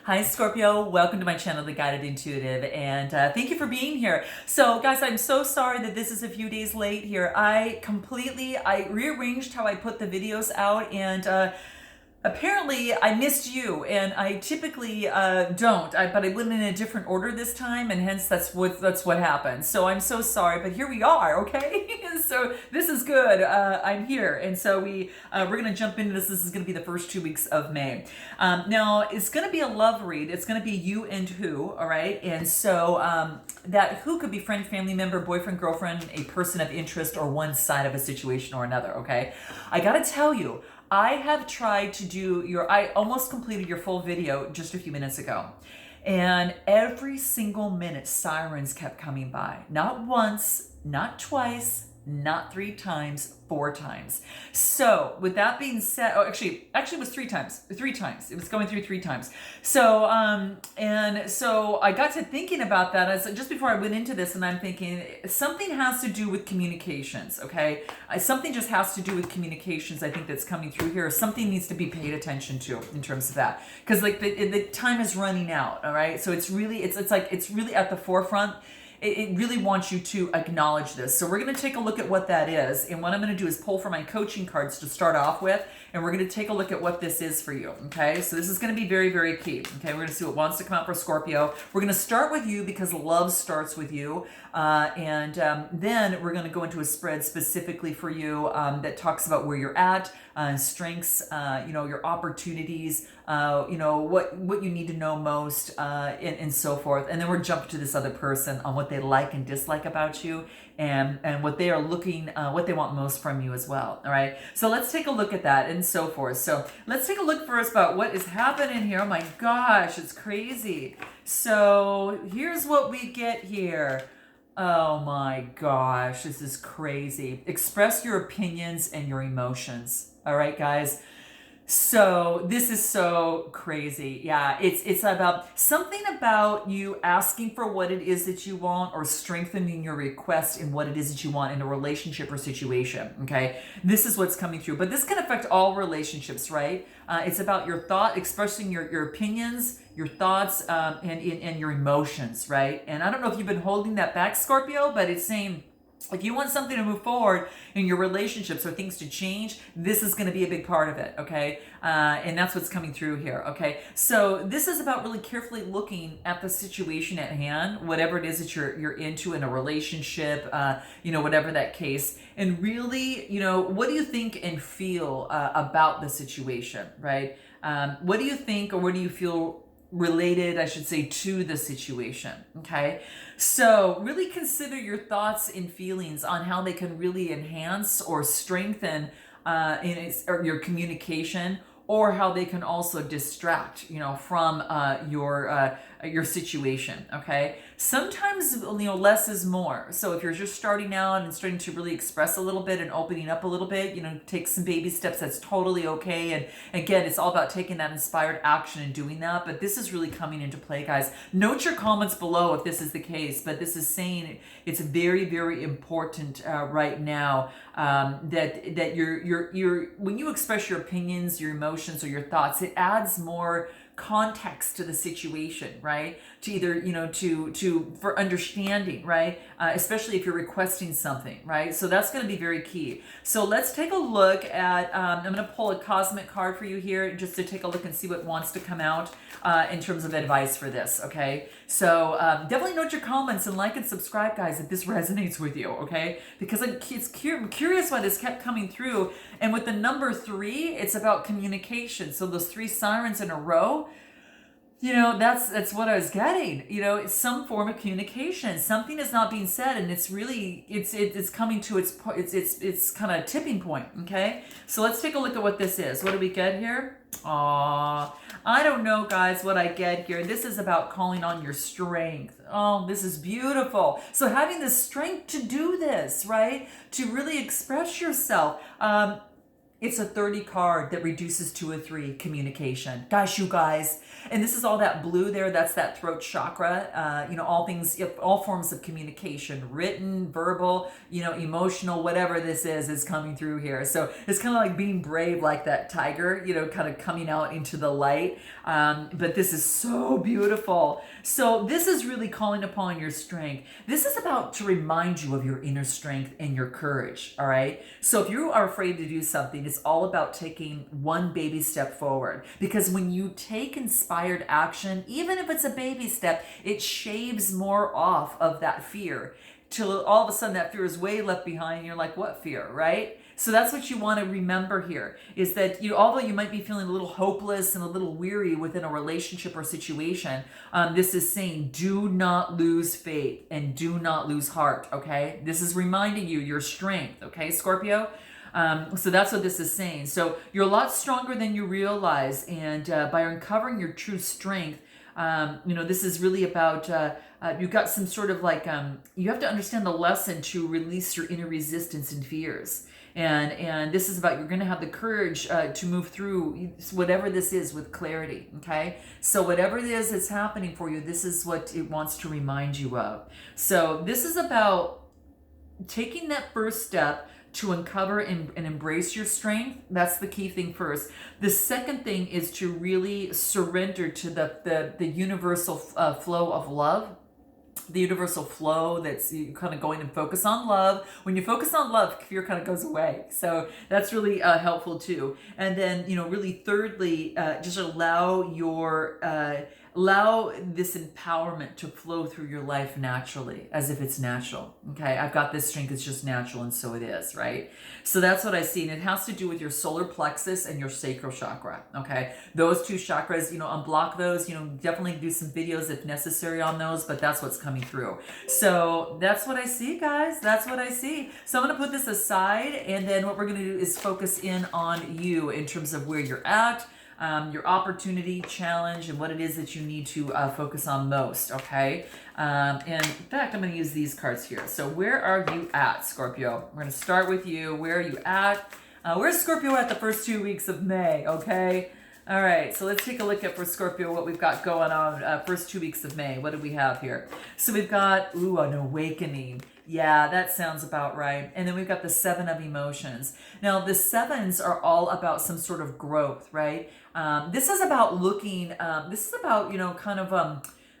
Hi, Scorpio. Welcome to my channel, The Guided Intuitive, and thank you for being here. So, guys, I'm so sorry that this is a few days late here. I rearranged how I put the videos out, and apparently I missed you, and I typically don't, but I went in a different order this time, and hence that's what happened. So I'm so sorry, but here we are, okay? So this is good. I'm here, and so we're gonna jump into this. This is gonna be the first 2 weeks of May. Now it's gonna be a love read. It's gonna be you and who, all right? And so that who could be friend, family member, boyfriend, girlfriend, a person of interest, or one side of a situation or another. Okay, I gotta tell you. I have tried to I almost completed your full video just a few minutes ago. And every single minute, sirens kept coming by. Not once, not twice, not 3 times, 4 times. So with that being said, actually it was 3 times. 3 times. It was going through 3 times. So, and so I got to thinking about that just before I went into this, and I'm thinking something has to do with communications, okay? Something just has to do with communications, I think, that's coming through here. Something needs to be paid attention to in terms of that. Because like the time is running out, all right? So it's really at the forefront. It really wants you to acknowledge this. So we're going to take a look at what that is. And what I'm going to do is pull for my coaching cards to start off with. And we're going to take a look at what this is for you. Okay. So this is going to be very, very key. Okay. We're going to see what wants to come out for Scorpio. We're going to start with you because love starts with you. Then we're going to go into a spread specifically for you that talks about where you're at, strengths, your opportunities, what you need to know most, and so forth. And then we're jumping to this other person on what they like and dislike about you, and what they are what they want most from you as well. All right. So let's take a look at that and so forth. So let's take a look first about what is happening here. Oh my gosh, it's crazy. So here's what we get here. Oh my gosh, this is crazy. Express your opinions and your emotions. All right, guys. So this is so crazy. Yeah, it's about something about you asking for what it is that you want, or strengthening your request in what it is that you want in a relationship or situation. Okay, this is what's coming through, but this can affect all relationships, right? It's about your expressing your opinions, your thoughts, and your emotions, right? And I don't know if you've been holding that back, Scorpio, but it's saying, if you want something to move forward in your relationships or things to change, this is going to be a big part of it, okay? And that's what's coming through here, okay? So this is about really carefully looking at the situation at hand, whatever it is that you're into in a relationship, whatever that case, and really, what do you think and feel about the situation, right? What do you think, or what do you feel related, I should say, to the situation, okay? So really consider your thoughts and feelings on how they can really enhance or strengthen your communication, or how they can also distract, from your situation. Okay. Sometimes, less is more. So if you're just starting out and starting to really express a little bit and opening up a little bit, take some baby steps. That's totally okay. And again, it's all about taking that inspired action and doing that. But this is really coming into play, guys. Note your comments below if this is the case. But this is saying it's very, very important right now that you're when you express your opinions, your emotions, or your thoughts, it adds more context to the situation, right? To either, for understanding, right? Especially if you're requesting something, right? So that's going to be very key. So let's take a look at, I'm going to pull a cosmic card for you here just to take a look and see what wants to come out in terms of advice for this, okay? So definitely note your comments and like and subscribe, guys, if this resonates with you, okay? Because I'm curious why this kept coming through. And with the number 3, it's about communication. So those 3 sirens in a row, that's what I was getting. It's some form of communication. Something is not being said, and it's really it's coming to its kind of tipping point. Okay, so let's take a look at what this is. What do we get here? Aw, I don't know, guys, what I get here. This is about calling on your strength. Oh, this is beautiful. So having the strength to do this, right? To really express yourself. It's a 30 card that reduces to a 3, communication. Gosh, you guys. And this is all that blue there. That's that throat chakra. All things, all forms of communication, written, verbal, emotional, whatever this is coming through here. So it's kind of like being brave, like that tiger, kind of coming out into the light. But this is so beautiful. So this is really calling upon your strength. This is about to remind you of your inner strength and your courage. All right. So if you are afraid to do something, it's all about taking one baby step forward, because when you take inspired action, even if it's a baby step, it shaves more off of that fear till all of a sudden that fear is way left behind and you're like, what fear, right? So that's what you want to remember here, is that although you might be feeling a little hopeless and a little weary within a relationship or situation, this is saying do not lose faith and do not lose heart, okay? This is reminding you your strength, okay, Scorpio? So that's what this is saying. So you're a lot stronger than you realize, and by uncovering your true strength, this is really about you've got some sort of like you have to understand the lesson to release your inner resistance and fears. And this is about you're going to have the courage to move through whatever this is with clarity, okay? So whatever it is that's happening for you, this is what it wants to remind you of. So this is about taking that first step to uncover and embrace your strength. That's the key thing first. The second thing is to really surrender to the universal flow of love. The universal flow that's you kind of going and focus on love. When you focus on love, fear kind of goes away. So that's really helpful too. And then, really thirdly, just allow this empowerment to flow through your life naturally, as if it's natural. Okay, I've got this strength, it's just natural, and so it is, right? So that's what I see, and it has to do with your solar plexus and your sacral chakra. Okay, those two chakras, unblock those. Definitely do some videos if necessary on those, but that's what's coming through. So that's what I see, guys. That's what I see. So I'm gonna put this aside, and then what we're gonna do is focus in on you in terms of where you're at. Your opportunity, challenge, and what it is that you need to focus on most, okay? And in fact, I'm going to use these cards here. So where are you at, Scorpio? We're going to start with you. Where are you at? Where's Scorpio at the first 2 weeks of May, okay? All right, so let's take a look at for Scorpio what we've got going on first 2 weeks of May. What do we have here? So we've got, an awakening. Yeah, that sounds about right. And then we've got the 7 of emotions. Now, the 7s are all about some sort of growth, right? This is about looking, this is about,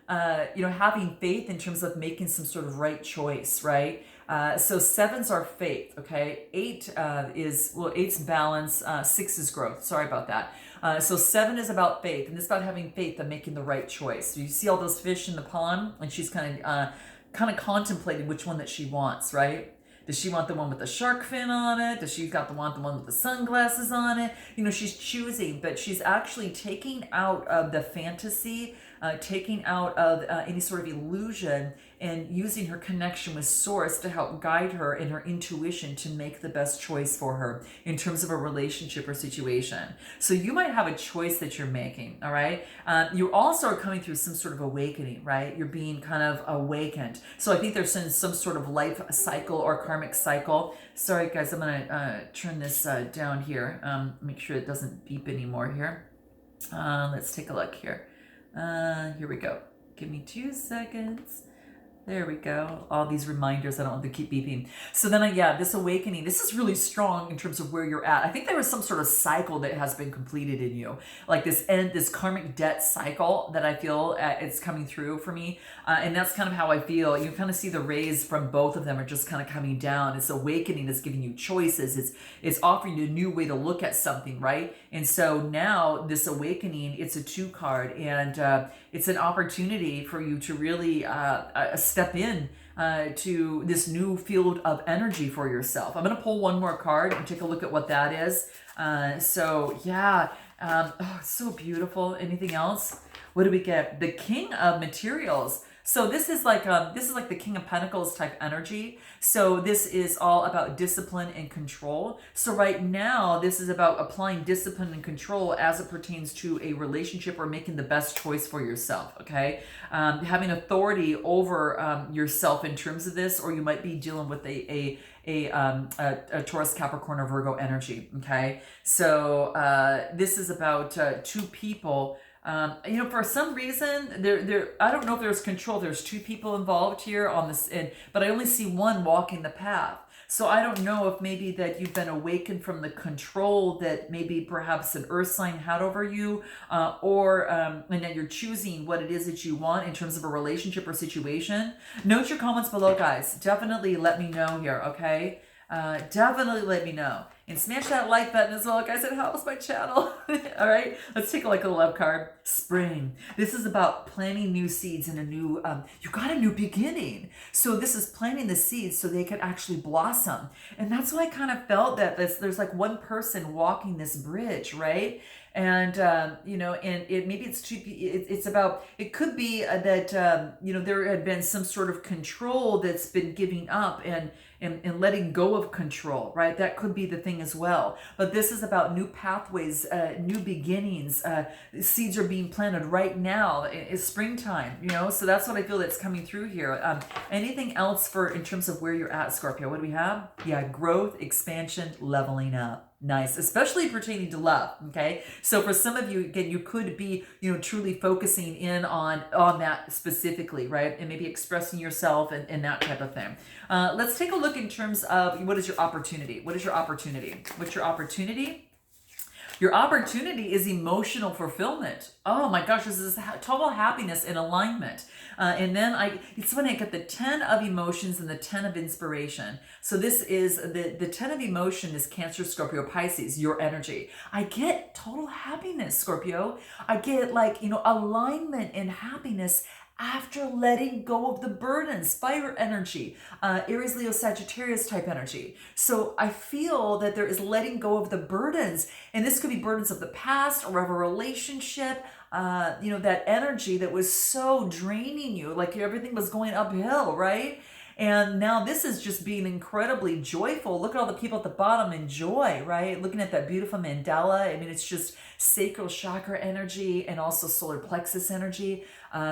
having faith in terms of making some sort of right choice, right? So 7s are faith, okay? 8's balance, 6 is growth. Sorry about that. So 7 is about faith, and it's about having faith and making the right choice. So you see all those fish in the pond, and she's kind of contemplating which one that she wants, right? Does she want the one with the shark fin on it? Does she want the one with the sunglasses on it? She's choosing, but she's actually taking out of the fantasy, taking out of any sort of illusion, and using her connection with Source to help guide her in her intuition to make the best choice for her in terms of a relationship or situation. So you might have a choice that you're making, all right? You also are coming through some sort of awakening, right? You're being kind of awakened. So I think there's some sort of life cycle or karmic cycle. Sorry, guys, I'm going to turn this down here. Make sure it doesn't beep anymore here. Let's take a look here. Here we go. Give me 2 seconds. There we go. All these reminders, I don't want to keep beeping. So then, this awakening, this is really strong in terms of where you're at. I think there was some sort of cycle that has been completed in you. Like this karmic debt cycle that I feel it's coming through for me. And that's kind of how I feel. You kind of see the rays from both of them are just kind of coming down. It's awakening, it's giving you choices. It's offering you a new way to look at something, right? And so now this awakening, it's a 2 card, and it's an opportunity for you to really step in to this new field of energy for yourself. I'm going to pull one more card and take a look at what that is. It's so beautiful. Anything else? What do we get? The King of Materials. So this is like the King of Pentacles type energy. So this is all about discipline and control. So right now, this is about applying discipline and control as it pertains to a relationship or making the best choice for yourself, okay? Having authority over yourself in terms of this, or you might be dealing with a a Taurus, Capricorn, or Virgo energy. Okay, so this is about two people. For some reason, I don't know if there's control. There's two people involved here on this, but I only see one walking the path. So I don't know if maybe that you've been awakened from the control that maybe perhaps an earth sign had over you, and that you're choosing what it is that you want in terms of a relationship or situation. Note your comments below, guys. Definitely let me know here, okay? Definitely let me know. And smash that like button as well, guys. It helps my channel. All right, let's take a look at the love card. Spring. This is about planting new seeds in a new, you got a new beginning. So this is planting the seeds so they can actually blossom. And that's why I kind of felt that there's like one person walking this bridge, right? And and maybe it's about, it could be that there had been some sort of control that's been giving up and letting go of control, right? That could be the thing as well. But this is about new pathways, new beginnings. Seeds are being planted right now. It's springtime, so that's what I feel that's coming through here. Anything else in terms of where you're at, Scorpio? What do we have? Yeah, growth, expansion, leveling up. Nice, especially pertaining to love, okay? So for some of you, again, you could be, truly focusing in on that specifically, right? And maybe expressing yourself and that type of thing. Let's take a look in terms of what is your opportunity? What is your opportunity? What's your opportunity? Your opportunity is emotional fulfillment. Oh my gosh, this is total happiness and alignment. And then it's when I get the 10 of emotions and the 10 of inspiration. So this is the 10 of emotion is Cancer, Scorpio, Pisces, your energy. I get total happiness, Scorpio. I get alignment and happiness after letting go of the burdens, fire energy, Aries, Leo, Sagittarius type energy. So I feel that there is letting go of the burdens, and this could be burdens of the past or of a relationship, that energy that was so draining you, like everything was going uphill, right? And now this is just being incredibly joyful. Look at all the people at the bottom in joy, right? Looking at that beautiful mandala. I mean, it's just sacral chakra energy and also solar plexus energy.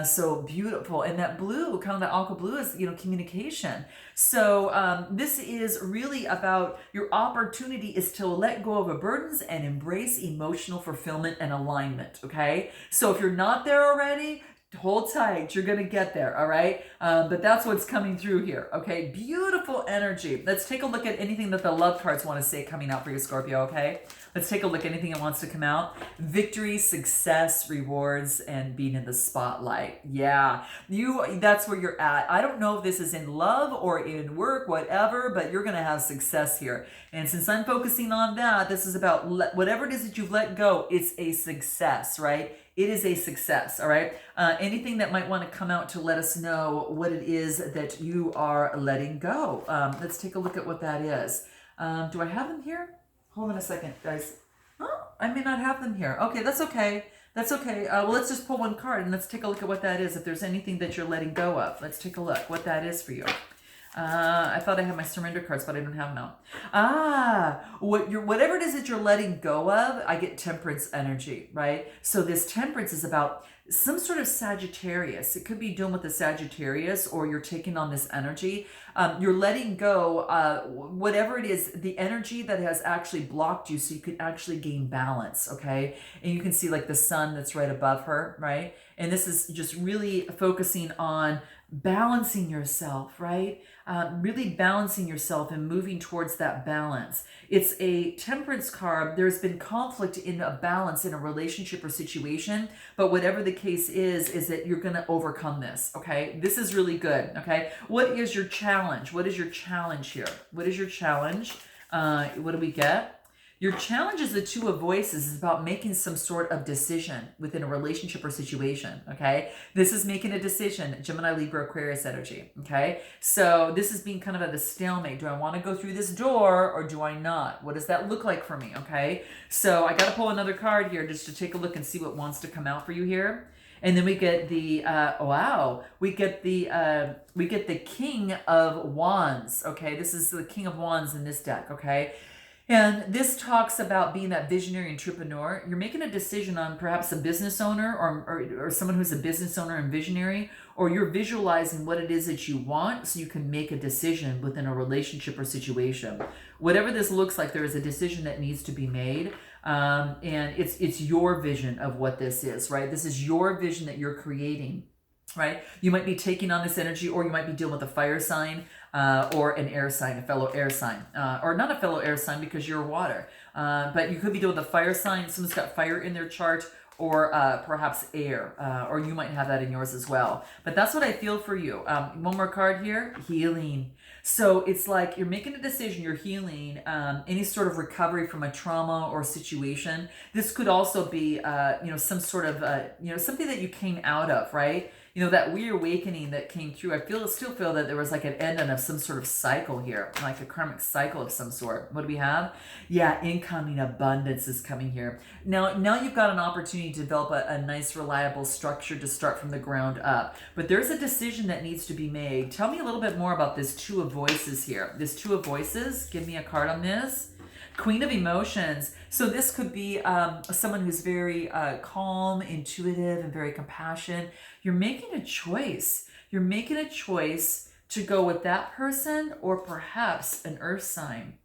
So beautiful. And that blue, kind of that aqua blue is, communication. So this is really about your opportunity is to let go of the burdens and embrace emotional fulfillment and alignment, okay? So if you're not there already, hold tight, you're gonna get there, all right? But that's what's coming through here, okay? Beautiful energy. Let's take a look at anything that the love cards want to say coming out for you, Scorpio, okay? Let's take a look at anything that wants to come out. Victory, success, rewards, and being in the spotlight. Yeah, that's where you're at. I don't know if this is in love or in work, whatever, but you're gonna have success here. And since I'm focusing on that, this is about whatever it is that you've let go, it's a success, right? It is a success, all right? Anything that might want to come out to let us know what it is that you are letting go. Let's take a look at what that is. Do I have them here? Hold on a second, guys. Oh, I may not have them here. Okay, that's okay. That's okay. Well, let's just pull one card and let's take a look at what that is. If there's anything that you're letting go of, let's take a look what that is for you. I thought I had my surrender cards, but I don't have them out. Whatever it is that you're letting go of, I get temperance energy, right? So this temperance is about some sort of Sagittarius. It could be dealing with the Sagittarius, or you're taking on this energy. You're letting go, whatever it is, the energy that has actually blocked you so you could actually gain balance, okay? And you can see like the sun that's right above her, right? And this is just really focusing on balancing yourself, right? Really balancing yourself and moving towards that balance. It's a temperance card. There's been conflict in a balance in a relationship or situation, but whatever the case is that you're going to overcome this, okay? This is really good, okay? What is your challenge? What is your challenge here? What is your challenge? What do we get? Your challenge is the Two of Voices is about making some sort of decision within a relationship or situation, okay? This is making a decision, Gemini, Libra, Aquarius energy, okay? So this is being kind of at a stalemate. Do I want to go through this door or do I not? What does that look like for me, okay? So I got to pull another card here just to take a look and see what wants to come out for you here. And then we get the, we get the King of Wands, okay? This is the King of Wands in this deck, okay? And this talks about being that visionary entrepreneur. You're making a decision on perhaps a business owner or someone who's a business owner and visionary, or you're visualizing what it is that you want so you can make a decision within a relationship or situation. Whatever this looks like, there is a decision that needs to be made. And it's your vision of what this is, right? This is your vision that you're creating. Right? You might be taking on this energy, or you might be dealing with a fire sign or an air sign, a fellow air sign, or not a fellow air sign because you're water. But you could be dealing with a fire sign. Someone's got fire in their chart, or perhaps air, or you might have that in yours as well. But that's what I feel for you. One more card here, healing. So it's like you're making a decision, you're healing any sort of recovery from a trauma or situation. This could also be, some sort of, something that you came out of, right? That reawakening that came through. I still feel that there was like an end of some sort of cycle here, like a karmic cycle of some sort. What do we have? Yeah, incoming abundance is coming here. Now you've got an opportunity to develop a nice, reliable structure to start from the ground up. But there's a decision that needs to be made. Tell me a little bit more about this Two of Voices here. This Two of Voices, give me a card on this. Queen of Emotions. So this could be someone who's very calm, intuitive, and very compassionate. You're making a choice. You're making a choice to go with that person or perhaps an earth sign.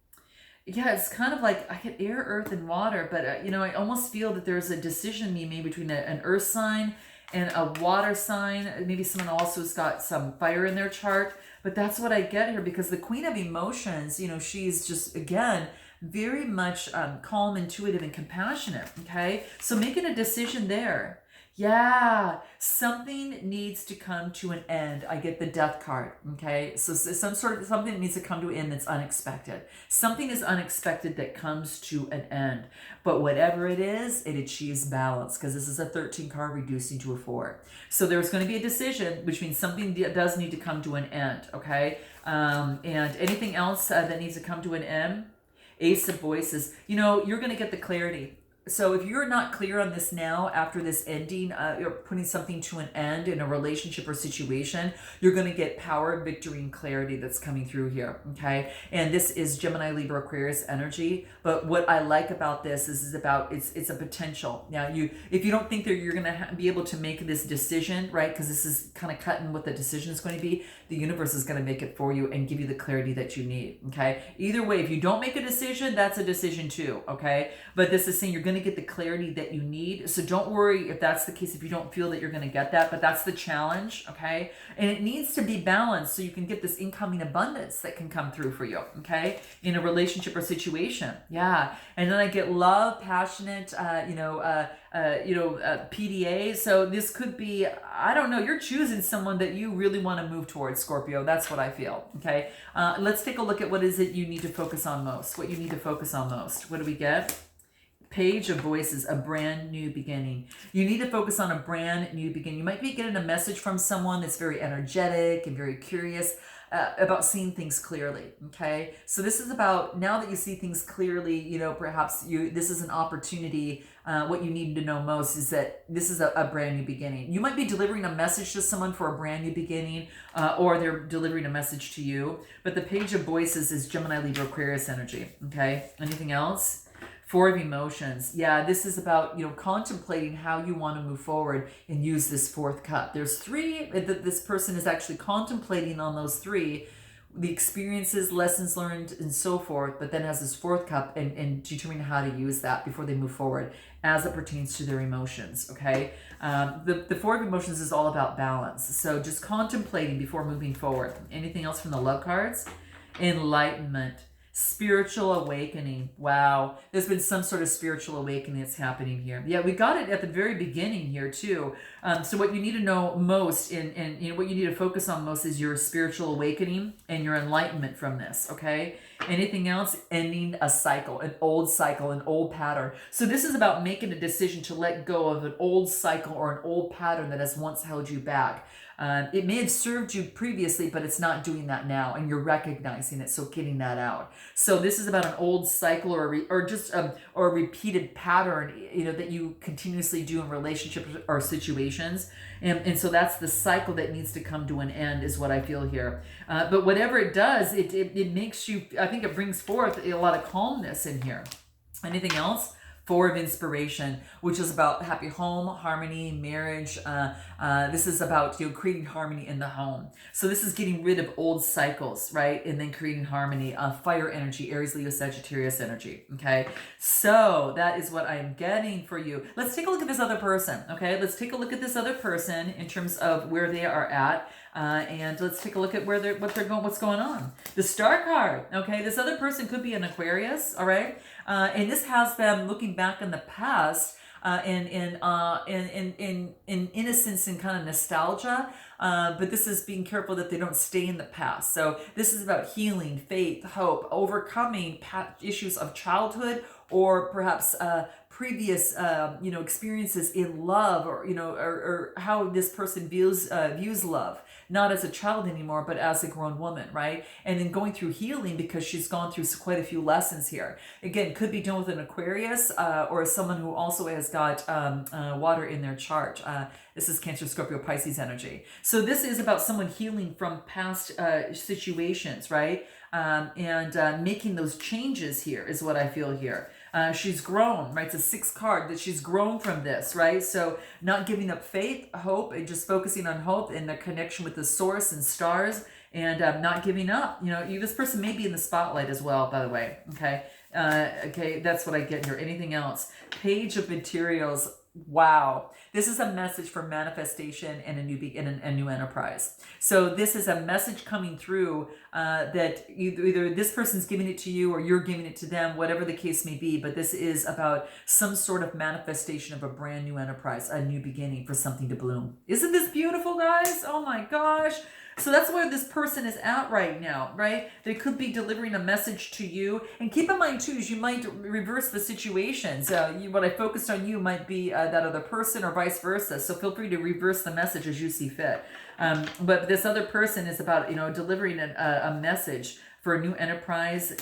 Yeah, it's kind of like I get air, earth, and water, but I almost feel that there's a decision being made between an earth sign and a water sign. Maybe someone also has got some fire in their chart, but that's what I get here because the Queen of Emotions, she's just, again, very much calm, intuitive, and compassionate. Okay, so making a decision there. Yeah, something needs to come to an end. I get the Death card. Okay, so something needs to come to an end that's unexpected. Something is unexpected that comes to an end. But whatever it is, it achieves balance because this is a 13 card reducing to a 4. So there's going to be a decision, which means something does need to come to an end. Okay, and anything else that needs to come to an end. Ace of Voices. You're going to get the clarity. So if you're not clear on this now, after this ending, you're putting something to an end in a relationship or situation, you're going to get power, victory, and clarity that's coming through here, okay? And this is Gemini, Libra, Aquarius energy. But what I like about this is it's a potential. Now, if you don't think that you're going to be able to make this decision, right, because this is kind of cutting what the decision is going to be, the universe is going to make it for you and give you the clarity that you need, okay? Either way, if you don't make a decision, that's a decision too, okay? But this is saying you're going to get the clarity that you need. So don't worry if that's the case, if you don't feel that you're going to get that, but that's the challenge, okay? And it needs to be balanced so you can get this incoming abundance that can come through for you, okay? In a relationship or situation. Yeah. And then I get love, passionate, PDA. So this could be, I don't know, you're choosing someone that you really want to move towards, Scorpio. That's what I feel, okay? Let's take a look at what is it you need to focus on most. What you need to focus on most. What do we get? Page of Voices, a brand new beginning. You need to focus on a brand new beginning. You might be getting a message from someone that's very energetic and very curious about seeing things clearly, okay? So this is about, now that you see things clearly, perhaps this is an opportunity. What you need to know most is that this is a brand new beginning. You might be delivering a message to someone for a brand new beginning, or they're delivering a message to you. But the Page of Voices is Gemini, Libra, Aquarius energy, okay? Anything else? Four of Emotions. Yeah, this is about, contemplating how you want to move forward and use this fourth cup. There's 3 that this person is actually contemplating on those 3, the experiences, lessons learned, and so forth, but then has this fourth cup and determining how to use that before they move forward as it pertains to their emotions, okay? The Four of Emotions is all about balance. So just contemplating before moving forward. Anything else from the love cards? Enlightenment. Spiritual awakening. Wow. There's been some sort of spiritual awakening that's happening here. Yeah, we got it at the very beginning here too. So what you need to know most and what you need to focus on most is your spiritual awakening and your enlightenment from this, okay? Anything else? Ending a cycle, an old pattern. So this is about making a decision to let go of an old cycle or an old pattern that has once held you back. It may have served you previously, but it's not doing that now, and you're recognizing it, so getting that out. So this is about an old cycle or just or a repeated pattern, you know, that you continuously do in relationships or situations. And so that's the cycle that needs to come to an end, is what I feel here. But whatever it does, it makes you, I think it brings forth a lot of calmness in here. Anything else? Four of Inspiration, which is about happy home, harmony, marriage. This is about, you know, creating harmony in the home. So this is getting rid of old cycles, right? And then creating harmony. Fire energy, Aries, Leo, Sagittarius energy. Okay, so that is what I'm getting for you. Let's take a look at this other person. Okay, let's take a look at this other person in terms of where they are at. And let's take a look at what they're going, what's going on. The Star card. Okay, this other person could be an Aquarius. All right, and this has them looking back in the past in innocence and kind of nostalgia. But this is being careful that they don't stay in the past. So this is about healing, faith, hope, overcoming issues of childhood, or perhaps previous you know, experiences in love, or you know, or how this person views love, not as a child anymore, but as a grown woman, right? And then going through healing because she's gone through quite a few lessons here. Again, could be done with an Aquarius or someone who also has got water in their chart. This is Cancer, Scorpio, Pisces energy. So this is about someone healing from past situations, right? And making those changes here is what I feel here. She's grown, right? It's a 6 card that she's grown from this, right? So not giving up faith, hope, and just focusing on hope and the connection with the source and stars, and not giving up. You know, this person may be in the spotlight as well, by the way. Okay. Okay. That's what I get here. Anything else? Page of Materials. Wow. This is a message for manifestation and a new enterprise. So this is a message coming through that either this person's giving it to you or you're giving it to them, whatever the case may be. But this is about some sort of manifestation of a brand new enterprise, a new beginning for something to bloom. Isn't this beautiful, guys? Oh my gosh. So that's where this person is at right now, right? They could be delivering a message to you. And keep in mind, too, is you might reverse the situations. What I focused on you might be that other person or vice versa. So feel free to reverse the message as you see fit. But this other person is about, you know, delivering a message for a new enterprise.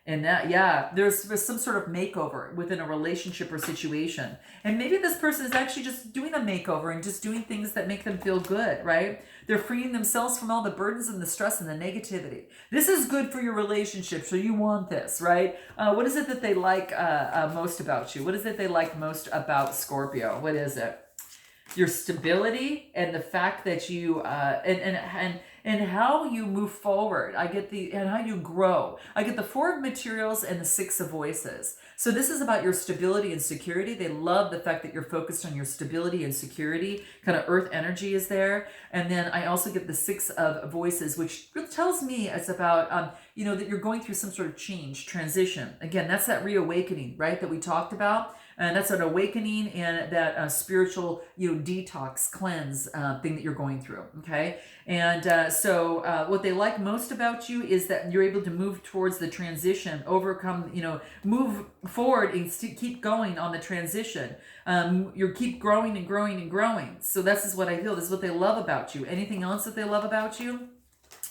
And that, yeah, there's some sort of makeover within a relationship or situation. And maybe this person is actually just doing a makeover and just doing things that make them feel good, right? They're freeing themselves from all the burdens and the stress and the negativity. This is good for your relationship, so you want this, right? What is it that they like most about you? What is it they like most about Scorpio? What is it? Your stability and the fact that you and how you move forward. And how you grow. I get the 4 of Materials and the 6 of Voices. So this is about your stability and security. They love the fact that you're focused on your stability and security. Kind of earth energy is there. And then I also get the 6 of Voices, which tells me it's about, you know, that you're going through some sort of change, transition. Again, that's that reawakening, right, that we talked about. And that's an awakening and that spiritual, you know, detox, cleanse thing that you're going through, okay? And so what they like most about you is that you're able to move towards the transition, overcome, you know, move forward and keep going on the transition. You keep growing and growing and growing. So this is what I feel. This is what they love about you. Anything else that they love about you?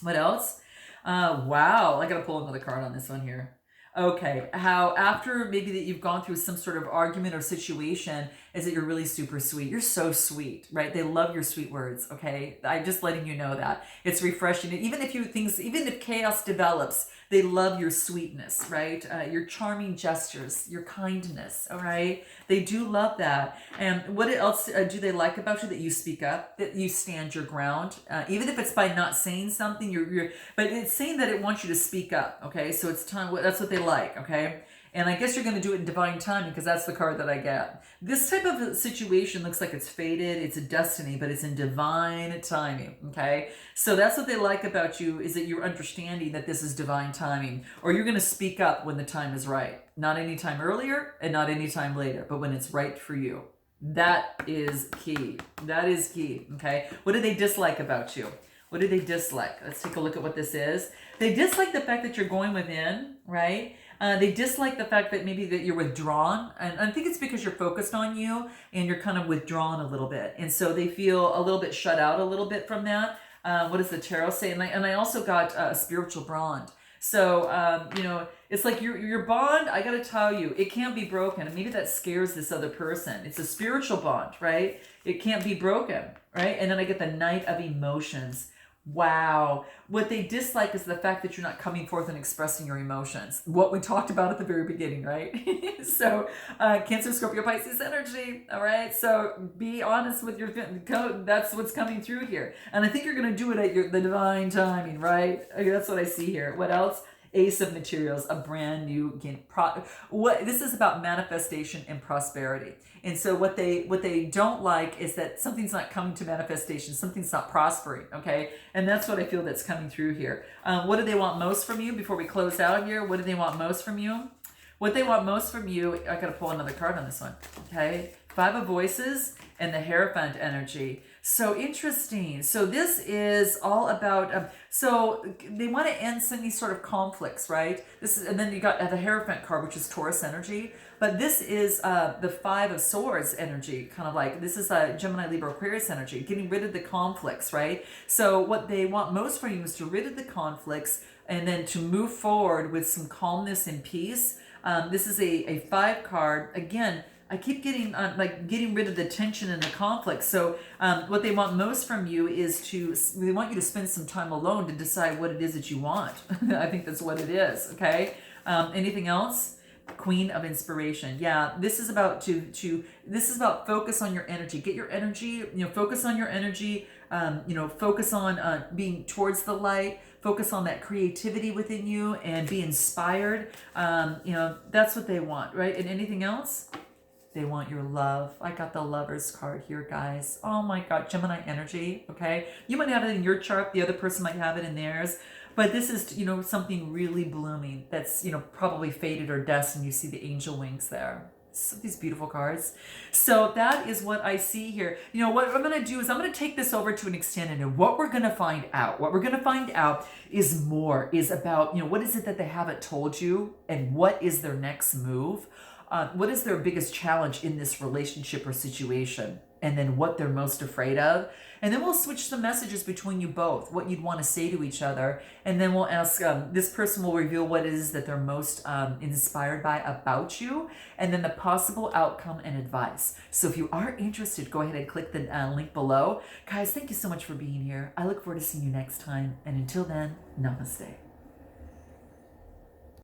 What else? Wow. I got to pull another card on this one here. Okay, how after maybe that you've gone through some sort of argument or situation, is that you're really super sweet. You're so sweet, right? They love your sweet words, okay? I'm just letting you know that. It's refreshing. Even if chaos develops, they love your sweetness, right? Your charming gestures, your kindness, all right? They do love that. And what else do they like about you? That you speak up, that you stand your ground, even if it's by not saying something, but it's saying that it wants you to speak up, okay? So it's time, that's what they like, okay? And I guess you're going to do it in divine timing because that's the card that I get. This type of situation looks like it's fated. It's a destiny, but it's in divine timing, okay? So that's what they like about you, is that you're understanding that this is divine timing. Or you're going to speak up when the time is right. Not any time earlier and not any time later, but when it's right for you. That is key. That is key, okay? What do they dislike about you? What do they dislike? Let's take a look at what this is. They dislike the fact that you're going within, right? They dislike the fact that maybe that you're withdrawn. And I think it's because you're focused on you and you're kind of withdrawn a little bit. And so they feel a little bit shut out a little bit from that. What does the tarot say? And I also got a spiritual bond. So, you know, it's like your bond, I gotta tell you, it can't be broken. And maybe that scares this other person. It's a spiritual bond, right? It can't be broken, right? And then I get the Knight of Emotions. Wow. What they dislike is the fact that you're not coming forth and expressing your emotions. What we talked about at the very beginning, right? So, Cancer, Scorpio, Pisces energy. All right. So be honest with your code. That's what's coming through here. And I think you're going to do it at the divine timing, right? That's what I see here. What else? Ace of Materials, a brand new this is about manifestation and prosperity. And so what they don't like is that something's not coming to manifestation, something's not prospering, okay? And that's what I feel that's coming through here. What do they want most from you before we close out here? What do they want most from you? What they want most from you, I gotta pull another card on this one, okay? Five of Voices and the Hierophant energy. So interesting. So this is all about, so they want to end some of these sort of conflicts, right? And then you got the Hierophant card, which is Taurus energy. But this is the Five of Swords energy, kind of like, this is Gemini, Libra, Aquarius energy, getting rid of the conflicts, right? So what they want most from you is to rid of the conflicts and then to move forward with some calmness and peace. This is a 5 card. Again, I keep getting getting rid of the tension and the conflict. So what they want most from you is they want you to spend some time alone to decide what it is that you want. I think that's what it is. Okay. Anything else? Queen of Inspiration. Yeah, this is about this is about focus on your energy. Get your energy, focus on your energy, focus on being towards the light, focus on that creativity within you and be inspired. That's what they want, right? And anything else? They want your love. I got the Lovers card here, guys. Oh my God, Gemini energy, okay? You might have it in your chart. The other person might have it in theirs. But this is, something really blooming that's, probably fated or destined. You see the angel wings there. So these beautiful cards. So that is what I see here. What I'm going to do is I'm going to take this over to an extent, and what we're going to find out, is about, what is it that they haven't told you, and what is their next move? What is their biggest challenge in this relationship or situation? And then what they're most afraid of. And then we'll switch the messages between you both, what you'd want to say to each other. And then we'll ask, this person will reveal what it is that they're most inspired by about you, and then the possible outcome and advice. So if you are interested, go ahead and click the link below. Guys, thank you so much for being here. I look forward to seeing you next time. And until then, namaste.